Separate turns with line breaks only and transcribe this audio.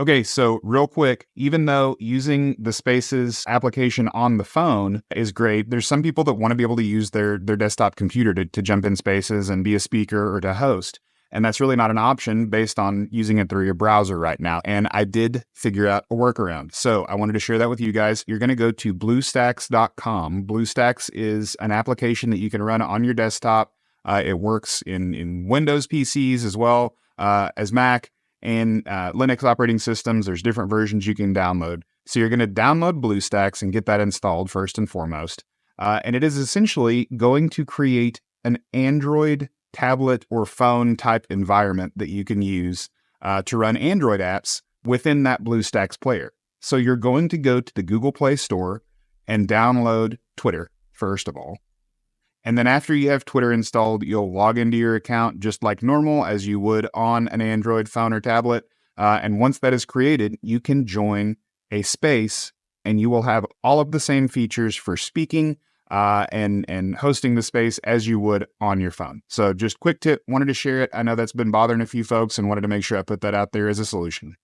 Okay, so real quick, even though using the Spaces application on the phone is great, there's some people that want to be able to use their desktop computer to jump in Spaces and be a speaker or to host. And that's really not an option based on using it through your browser right now. And I did figure out a workaround. So I wanted to share that with you guys. You're going to go to BlueStacks.com. BlueStacks is an application that you can run on your desktop. It works in Windows PCs as well as Mac and Linux operating systems. There's different versions you can download. So you're going to download BlueStacks and get that installed first and foremost. And it is essentially going to create an Android tablet or phone type environment that you can use to run Android apps within that BlueStacks player. So you're going to go to the Google Play Store and download Twitter, first of all. And then after you have Twitter installed, you'll log into your account just like normal as you would on an Android phone or tablet. And once that is created, you can join a space and you will have all of the same features for speaking and hosting the space as you would on your phone. So just quick tip, wanted to share it. I know that's been bothering a few folks and wanted to make sure I put that out there as a solution.